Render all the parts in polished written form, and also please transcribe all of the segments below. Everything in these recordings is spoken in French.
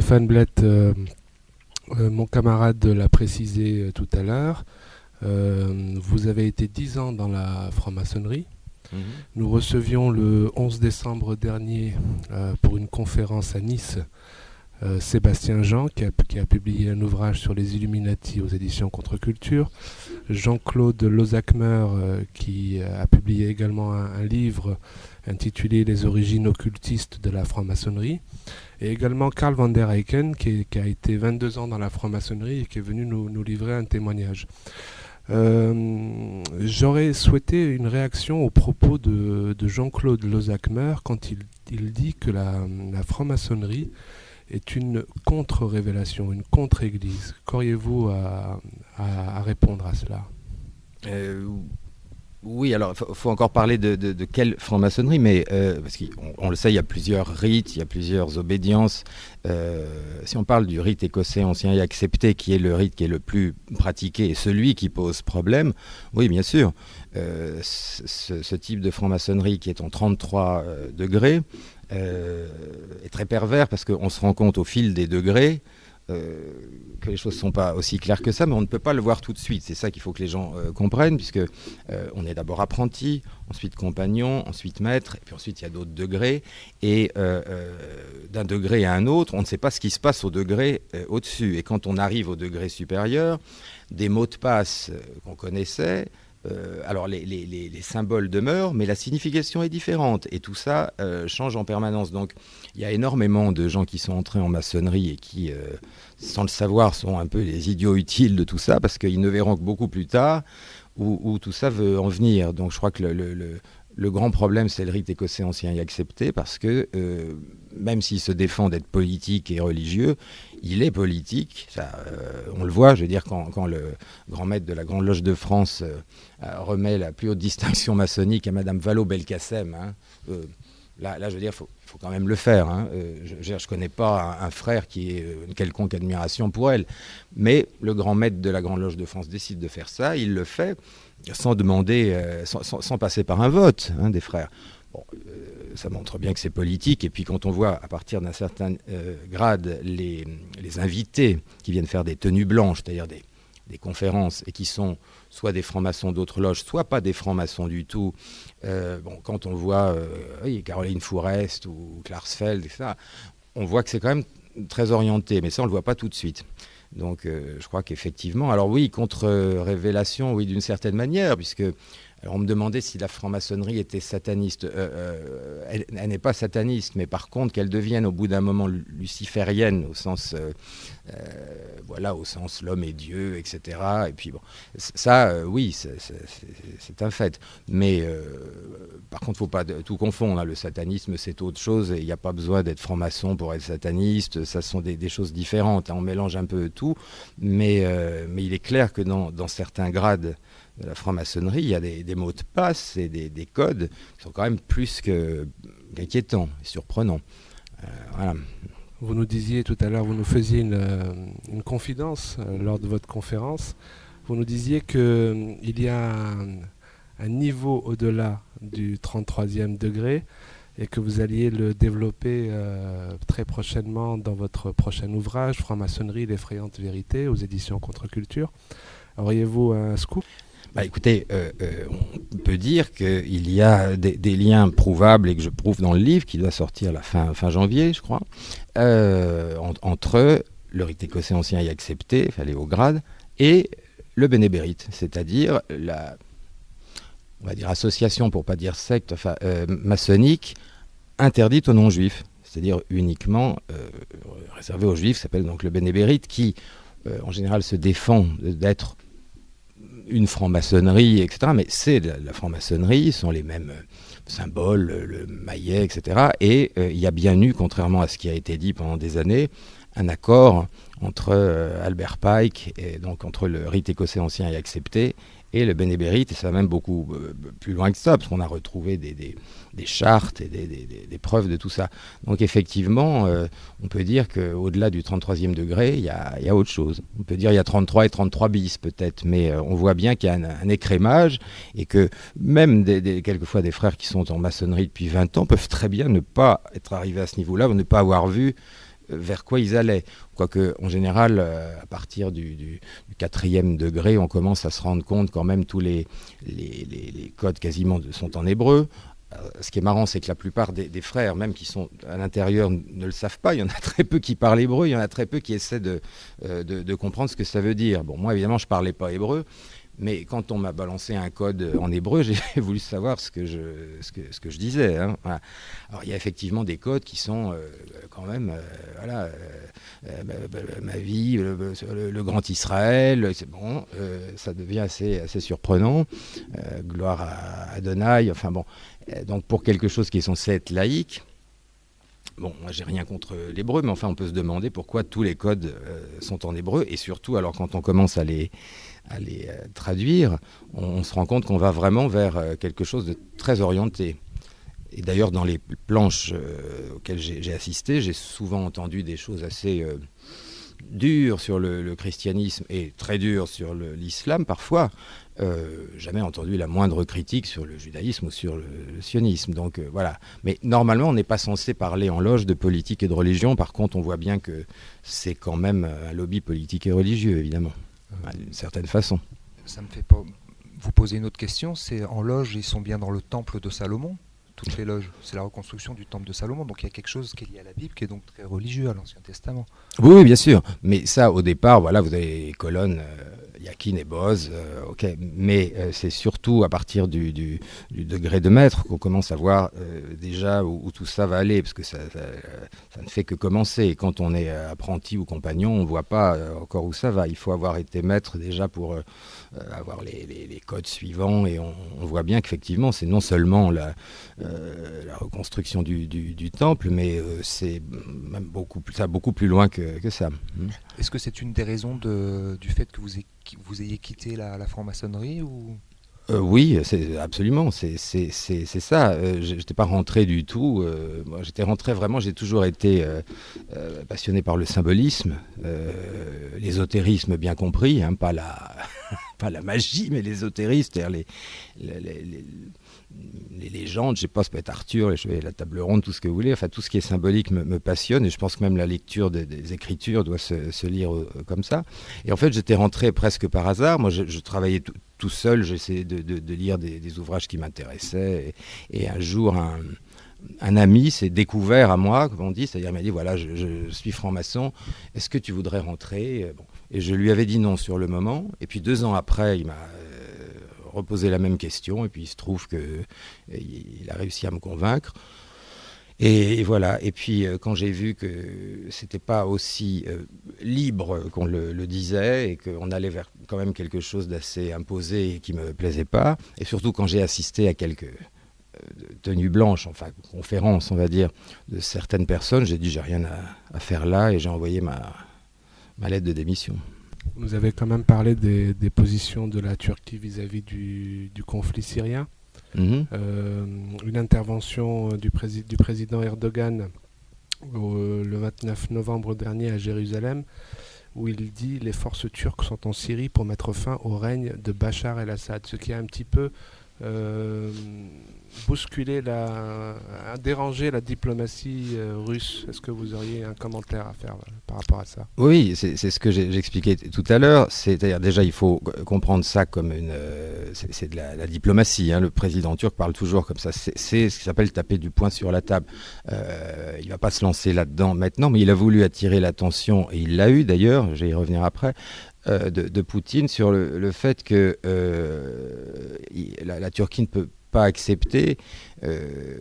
Stéphane Blett, mon camarade l'a précisé tout à l'heure. Vous avez été 10 ans dans la franc-maçonnerie. Nous recevions le 11 décembre dernier pour une conférence à Nice Sébastien Jean qui a publié un ouvrage sur les Illuminati aux éditions Contre-Culture, Jean-Claude Lozakmer qui a publié également un livre intitulé Les origines occultistes de la franc-maçonnerie, et également Karl van der Eycken qui a été 22 ans dans la franc-maçonnerie et qui est venu nous livrer un témoignage. J'aurais souhaité une réaction au propos de Jean-Claude Lozakmer quand il dit que la franc-maçonnerie est une contre-révélation, une contre-église. Qu'auriez-vous à répondre à cela ? Oui, alors il faut encore parler de quelle franc-maçonnerie, mais parce qu'on le sait, il y a plusieurs rites, il y a plusieurs obédiences. Si on parle du rite écossais ancien et accepté, qui est le rite qui est le plus pratiqué et celui qui pose problème, oui, bien sûr, ce type de franc-maçonnerie qui est en 33 degrés est très pervers parce qu'on se rend compte au fil des degrés que les choses ne sont pas aussi claires que ça, mais on ne peut pas le voir tout de suite. C'est ça qu'il faut que les gens comprennent, puisque on est d'abord apprenti, ensuite compagnon, ensuite maître, et puis ensuite il y a d'autres degrés, et d'un degré à un autre, on ne sait pas ce qui se passe au degré au-dessus. Et quand on arrive au degré supérieur, des mots de passe qu'on connaissait, alors les symboles demeurent, mais la signification est différente, et tout ça change en permanence. Donc il y a énormément de gens qui sont entrés en maçonnerie et qui, sans le savoir, sont un peu les idiots utiles de tout ça, parce qu'ils ne verront que beaucoup plus tard où tout ça veut en venir. Donc je crois que le grand problème, c'est le rite écossais ancien et accepté, parce que même s'il se défend d'être politique et religieux, il est politique. Ça, on le voit, je veux dire, quand le grand maître de la Grande Loge de France remet la plus haute distinction maçonnique à Madame Vallaud-Belkacem, là, je veux dire, il faut quand même le faire. Je ne connais pas un frère qui ait une quelconque admiration pour elle. Mais le grand maître de la Grande Loge de France décide de faire ça. Il le fait sans demander, sans passer par un vote des frères. Bon, ça montre bien que c'est politique. Et puis quand on voit à partir d'un certain grade les invités qui viennent faire des tenues blanches, c'est-à-dire des conférences, et qui sont soit des francs-maçons d'autres loges, soit pas des francs-maçons du tout. Quand on voit Caroline Fourest ou Klarsfeld, etc., on voit que c'est quand même très orienté, mais ça on le voit pas tout de suite. Donc je crois qu'effectivement, alors oui, contre-révélation, oui, d'une certaine manière, puisque alors on me demandait si la franc-maçonnerie était sataniste. Elle n'est pas sataniste, mais par contre qu'elle devienne au bout d'un moment luciférienne, au sens, au sens l'homme et Dieu, etc. Et puis bon, ça, oui, c'est un fait. Mais par contre, il ne faut pas tout confondre. Le satanisme, c'est autre chose. Il n'y a pas besoin d'être franc-maçon pour être sataniste. Ça sont des choses différentes. On mélange un peu tout. Mais il est clair que dans certains grades de la franc-maçonnerie, il y a des mots de passe et des codes qui sont quand même plus qu'inquiétants et surprenants. Voilà. Vous nous disiez tout à l'heure, vous nous faisiez une confidence lors de votre conférence. Vous nous disiez qu'il y a un niveau au-delà du 33e degré et que vous alliez le développer très prochainement dans votre prochain ouvrage, Franc-maçonnerie, l'effrayante vérité, aux éditions Contre-Culture. Auriez-vous un scoop ? Écoutez, on peut dire qu'il y a des liens prouvables et que je prouve dans le livre, qui doit sortir la fin janvier, je crois, entre le rite écossais ancien et accepté, fallait au grade, et le bénébérite, c'est-à-dire on va dire association, pour pas dire secte, maçonnique, interdite aux non-juifs, c'est-à-dire uniquement réservée aux juifs, s'appelle donc le bénébérite, qui en général se défend d'être une franc-maçonnerie, etc. Mais c'est la franc-maçonnerie, sont les mêmes symboles, le maillet, etc. Et il y a bien eu, contrairement à ce qui a été dit pendant des années, un accord entre Albert Pike, et donc entre le rite écossais ancien et accepté, et le bénébérite, et ça va même beaucoup plus loin que ça, parce qu'on a retrouvé des chartes et des preuves de tout ça. Donc effectivement, on peut dire qu'au-delà du 33e degré, il y a autre chose. On peut dire qu'il y a 33 et 33 bis peut-être, mais on voit bien qu'il y a un écrémage, et que même quelquefois des frères qui sont en maçonnerie depuis 20 ans peuvent très bien ne pas être arrivés à ce niveau-là, ou ne pas avoir vu vers quoi ils allaient. Quoique, en général, à partir du 4e degré, on commence à se rendre compte quand même tous les codes quasiment sont en hébreu. Ce qui est marrant, c'est que la plupart des frères, même qui sont à l'intérieur, ne le savent pas. Il y en a très peu qui parlent hébreu, il y en a très peu qui essaient de comprendre ce que ça veut dire. Bon, moi, évidemment, je ne parlais pas hébreu, mais quand on m'a balancé un code en hébreu, j'ai voulu savoir ce que je disais. Hein. Voilà. Alors, il y a effectivement des codes qui sont quand même, ma vie, le grand Israël, c'est bon, ça devient assez surprenant. Gloire à Adonai, enfin bon. Donc pour quelque chose qui est censé être laïque, bon, moi j'ai rien contre l'hébreu, mais enfin on peut se demander pourquoi tous les codes sont en hébreu, et surtout alors quand on commence à les traduire, on se rend compte qu'on va vraiment vers quelque chose de très orienté. Et d'ailleurs dans les planches auxquelles j'ai assisté, j'ai souvent entendu des choses assez dures sur le christianisme et très dures sur l'islam parfois. Jamais entendu la moindre critique sur le judaïsme ou sur le sionisme. Donc voilà. Mais normalement, on n'est pas censé parler en loge de politique et de religion. Par contre, on voit bien que c'est quand même un lobby politique et religieux, évidemment, d'une certaine façon. Ça me fait pas vous poser une autre question. C'est en loge, ils sont bien dans le temple de Salomon. Toutes les loges, c'est la reconstruction du temple de Salomon. Donc il y a quelque chose qui est lié à la Bible, qui est donc très religieux à l'Ancien Testament. Oui, bien sûr. Mais ça, au départ, voilà, vous avez les colonnes Yakin et Boz, ok. Mais c'est surtout à partir du degré de maître qu'on commence à voir déjà où tout ça va aller, parce que ça ne fait que commencer. Et quand on est apprenti ou compagnon, on ne voit pas encore où ça va. Il faut avoir été maître déjà pour avoir les codes suivants. Et on voit bien qu'effectivement, c'est non seulement la reconstruction du temple, mais c'est même beaucoup plus loin que ça. Est-ce que c'est une des raisons du fait que vous ayez quitté la franc-maçonnerie ou... Oui, absolument, c'est ça. J'étais pas rentré du tout. Moi, j'étais rentré vraiment. J'ai toujours été passionné par le symbolisme, l'ésotérisme bien compris, hein, pas la magie, mais l'ésotérisme, c'est-à-dire les légendes. Je sais pas, ça peut être Arthur, la table ronde, tout ce que vous voulez. Enfin, tout ce qui est symbolique me passionne, et je pense que même la lecture des écritures doit se lire comme ça. Et en fait, j'étais rentré presque par hasard. Moi, je travaillais tout seul, j'essayais de lire des ouvrages qui m'intéressaient. Et un jour, un ami s'est découvert à moi, comme on dit, c'est-à-dire il m'a dit, voilà, je suis franc-maçon, est-ce que tu voudrais rentrer? Bon. Et je lui avais dit non sur le moment. Et puis 2 ans après, il m'a reposé la même question. Et puis il se trouve qu'il a réussi à me convaincre. Et voilà. Et puis quand j'ai vu que c'était pas aussi libre qu'on le disait, et qu'on allait vers quand même quelque chose d'assez imposé et qui me plaisait pas, et surtout quand j'ai assisté à quelques tenues blanches, enfin conférences, on va dire, de certaines personnes, j'ai dit j'ai rien à faire là, et j'ai envoyé ma lettre de démission. Vous avez quand même parlé des positions de la Turquie vis-à-vis du conflit syrien. Une intervention du président Erdogan le 29 novembre dernier à Jérusalem, où il dit les forces turques sont en Syrie pour mettre fin au règne de Bachar el-Assad, ce qui a un petit peu bousculé, dérangé la diplomatie russe. Est-ce que vous auriez un commentaire à faire par rapport à ça? Oui, c'est ce que j'expliquais tout à l'heure. C'est-à-dire déjà, il faut comprendre ça comme c'est de la diplomatie. Hein. Le président turc parle toujours comme ça. C'est ce qui s'appelle taper du poing sur la table. Il ne va pas se lancer là-dedans maintenant, mais il a voulu attirer l'attention, et il l'a eu d'ailleurs, je vais y revenir après, de Poutine sur le fait que la Turquie ne peut pas accepter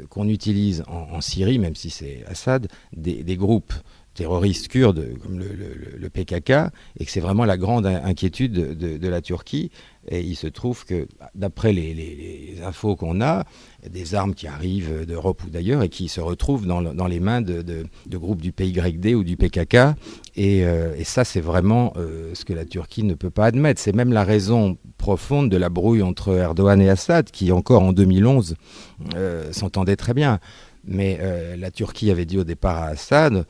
qu'on utilise en Syrie, même si c'est Assad, des groupes terroristes kurdes comme le PKK, et que c'est vraiment la grande inquiétude de la Turquie. Et il se trouve que, d'après les infos qu'on a, des armes qui arrivent d'Europe ou d'ailleurs et qui se retrouvent dans les mains de groupes du PYD ou du PKK. Et ça, c'est vraiment ce que la Turquie ne peut pas admettre. C'est même la raison profonde de la brouille entre Erdogan et Assad, qui encore en 2011 s'entendait très bien. Mais la Turquie avait dit au départ à Assad: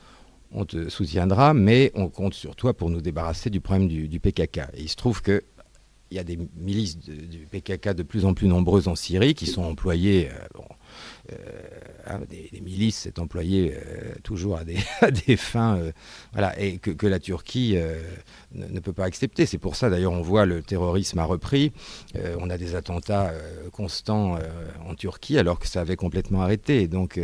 on te soutiendra, mais on compte sur toi pour nous débarrasser du problème du PKK. Et il se trouve que il y a des milices du PKK de plus en plus nombreuses en Syrie qui sont employées... des milices, c'est employé toujours à des fins, voilà, et que la Turquie ne peut pas accepter. C'est pour ça, d'ailleurs, on voit le terrorisme a repris. On a des attentats constants en Turquie, alors que ça avait complètement arrêté. Donc,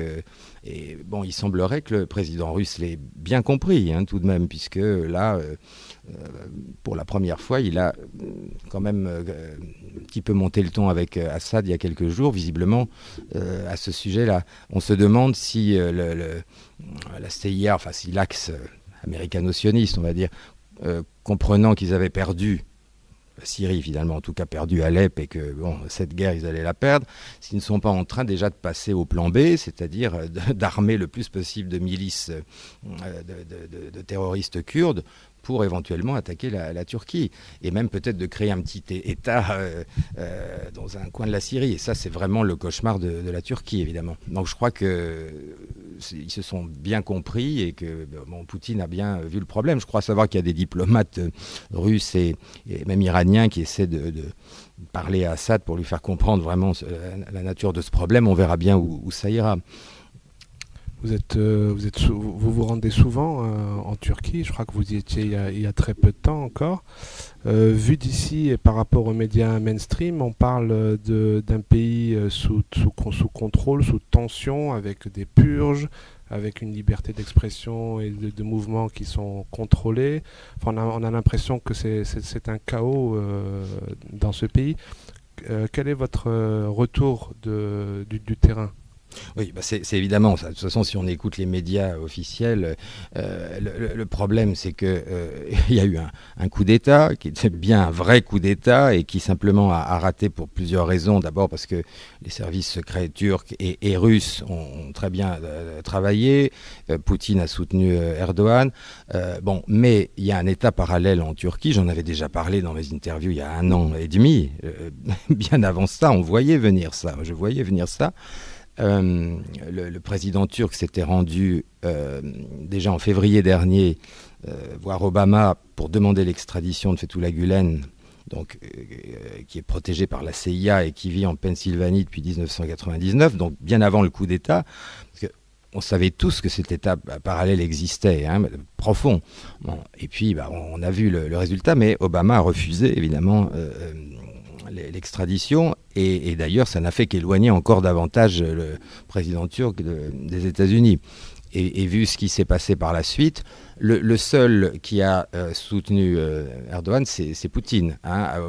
il semblerait que le président russe l'ait bien compris, tout de même, puisque là, pour la première fois, il a quand même un petit peu monté le ton avec Assad il y a quelques jours, visiblement, à ce sujet-là. On se demande si la CIA, enfin si l'axe américano-sioniste, on va dire, comprenant qu'ils avaient perdu la Syrie, finalement, en tout cas perdu Alep, et que cette guerre, ils allaient la perdre, s'ils ne sont pas en train déjà de passer au plan B, c'est-à-dire d'armer le plus possible de milices de terroristes kurdes pour éventuellement attaquer la Turquie, et même peut-être de créer un petit État dans un coin de la Syrie. Et ça, c'est vraiment le cauchemar de la Turquie, évidemment. Donc je crois qu'ils se sont bien compris et que Poutine a bien vu le problème. Je crois savoir qu'il y a des diplomates russes et même iraniens qui essaient de parler à Assad pour lui faire comprendre vraiment la nature de ce problème. On verra bien où ça ira. Vous vous rendez souvent en Turquie, je crois que vous y étiez il y a très peu de temps encore. Vu d'ici et par rapport aux médias mainstream, on parle d'un pays sous contrôle, sous tension, avec des purges, avec une liberté d'expression et de mouvement qui sont contrôlés. Enfin, on a l'impression que c'est un chaos dans ce pays. Quel est votre retour du terrain ? Oui, c'est évidemment ça. De toute façon, si on écoute les médias officiels, le problème, c'est qu'il y a eu un coup d'État, qui était bien un vrai coup d'État, et qui simplement a raté pour plusieurs raisons. D'abord parce que les services secrets turcs et russes ont très bien travaillé. Poutine a soutenu Erdogan. Mais il y a un État parallèle en Turquie. J'en avais déjà parlé dans mes interviews il y a 1 an et demi. Bien avant ça, je voyais venir ça. Le président turc s'était rendu déjà en février dernier voir Obama pour demander l'extradition de Fethullah Gülen, donc, qui est protégé par la CIA et qui vit en Pennsylvanie depuis 1999, donc bien avant le coup d'État. Parce on savait tous que cet État parallèle existait, profond. Et puis, on a vu le résultat, mais Obama a refusé, évidemment, l'extradition, et d'ailleurs ça n'a fait qu'éloigner encore davantage le président turc des États-Unis. Et vu ce qui s'est passé par la suite, le seul qui a soutenu Erdogan, c'est Poutine.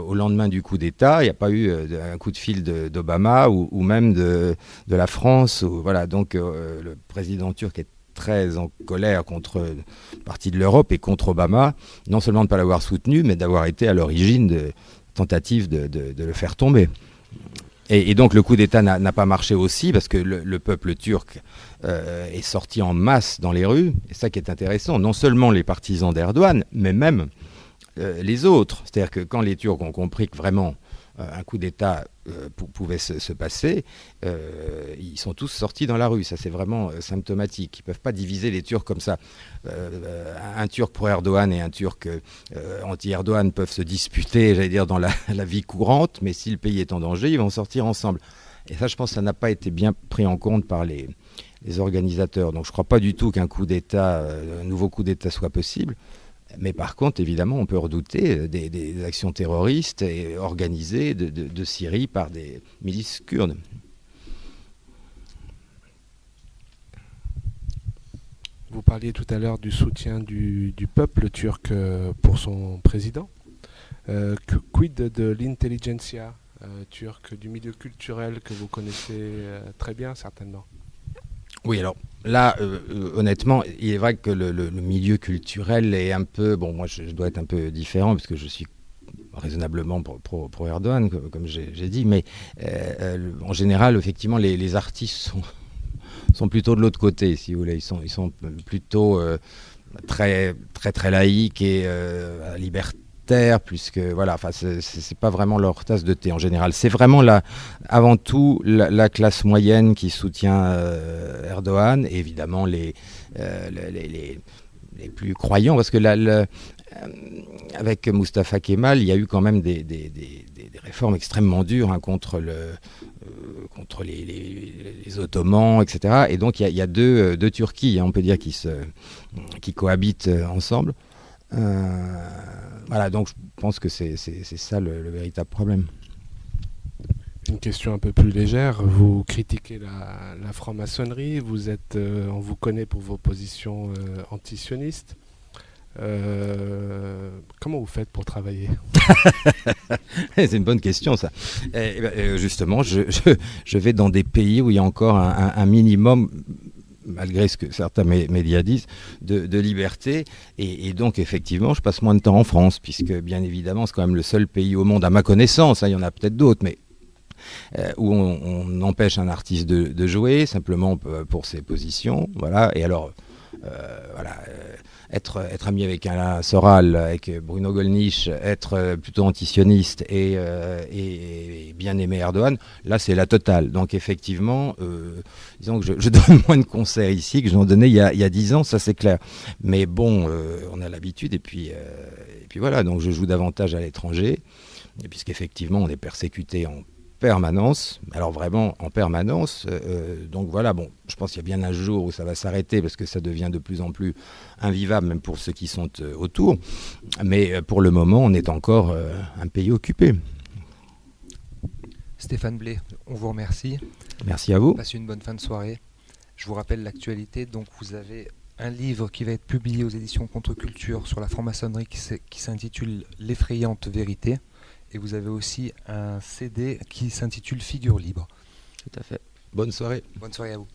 Au lendemain du coup d'État, il n'y a pas eu un coup de fil d'Obama ou même de la France. Voilà, donc le président turc est très en colère contre une partie de l'Europe et contre Obama, non seulement de ne pas l'avoir soutenu, mais d'avoir été à l'origine de tentative de le faire tomber. Et donc le coup d'État n'a pas marché aussi parce que le peuple turc est sorti en masse dans les rues. Et ça qui est intéressant, non seulement les partisans d'Erdogan, mais même les autres. C'est-à-dire que quand les Turcs ont compris que vraiment un coup d'État pouvait se passer, ils sont tous sortis dans la rue. Ça, c'est vraiment symptomatique. Ils ne peuvent pas diviser les Turcs comme ça. Un Turc pro-Erdogan et un Turc anti-Erdogan peuvent se disputer, j'allais dire, dans la vie courante, mais si le pays est en danger, ils vont sortir ensemble. Et ça, je pense que ça n'a pas été bien pris en compte par les organisateurs. Donc je ne crois pas du tout qu'un coup d'État, un nouveau coup d'État soit possible. Mais par contre, évidemment, on peut redouter des actions terroristes et organisées de Syrie par des milices kurdes. Vous parliez tout à l'heure du soutien du peuple turc pour son président. Quid de l'intelligentsia turque, du milieu culturel que vous connaissez très bien, certainement? Oui, alors là, honnêtement, il est vrai que le milieu culturel est un peu... Bon, moi, je dois être un peu différent parce que je suis raisonnablement pro-Erdogan, comme j'ai dit, mais en général, effectivement, les artistes sont plutôt de l'autre côté, si vous voulez. Ils sont plutôt très, très, très laïques et libertaires, plus que voilà, enfin c'est pas vraiment leur tasse de thé en général. C'est vraiment avant tout la classe moyenne qui soutient Erdogan, et évidemment les plus croyants, parce que avec Mustafa Kemal, il y a eu quand même des réformes extrêmement dures contre les Ottomans, etc. Et donc il y a deux Turquies, on peut dire, qui cohabitent ensemble. Voilà, donc je pense que c'est ça le véritable problème. Une question un peu plus légère. Vous critiquez la franc-maçonnerie. On vous connaît pour vos positions antisionistes. Comment vous faites pour travailler? C'est une bonne question, ça. Justement, je vais dans des pays où il y a encore un minimum, malgré ce que certains médias disent, de liberté. Et donc, effectivement, je passe moins de temps en France, puisque, bien évidemment, c'est quand même le seul pays au monde, à ma connaissance, il y en a peut-être d'autres, mais où on empêche un artiste de jouer, simplement pour ses positions. Voilà. Et alors, être ami avec Alain Soral, avec Bruno Gollnisch, être plutôt antisioniste et bien aimer Erdogan, là c'est la totale. Donc effectivement, disons que je donne moins de concerts ici que j'en donnais il y a 10 ans, ça c'est clair. Mais bon, on a l'habitude et puis voilà, donc je joue davantage à l'étranger, puisqu'effectivement on est persécuté en permanence, alors vraiment en permanence, donc voilà, bon, je pense qu'il y a bien un jour où ça va s'arrêter parce que ça devient de plus en plus invivable, même pour ceux qui sont autour, mais pour le moment, on est encore un pays occupé. Stéphane Blé, on vous remercie. Merci à vous. Passez une bonne fin de soirée. Je vous rappelle l'actualité, donc vous avez un livre qui va être publié aux éditions Contre-Culture sur la franc-maçonnerie qui s'intitule L'effrayante vérité. Et vous avez aussi un CD qui s'intitule Figure libre. Tout à fait. Bonne soirée. Bonne soirée à vous.